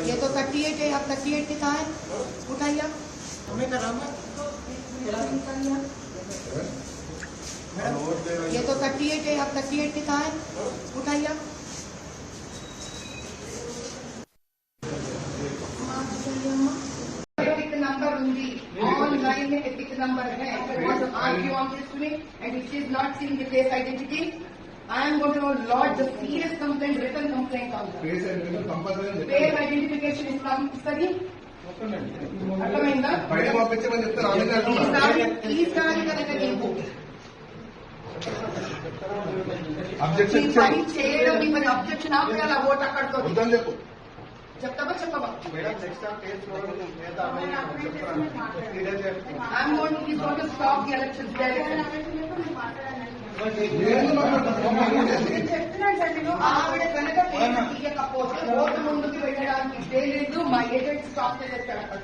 ये तो 38 है, आप 38 के कहा है, उठाइए ये तो 38 है, आप 38 के कहा है, उठाइए एपिक नंबर ఉంది ऑनलाइन एपिक नंबर है want to argue on this with me and if she is not seeing the face identity I am going to lodge a serious complaint, written complaint on her. Face identification is compulsory. అర్థమైందా? ఈసారి కనుక నీకు పని చేయడం మరి objection ఆపేయాలి vote అక్కడితో చెప్తావా చెప్పవా I'm going to stop the elections ఆవిడ కనుక తీయకపోతే ఓటు ముందుకు వెళ్ళడానికి లేదు మా ఏజెంట్ స్టాప్ చేసేస్తాడు.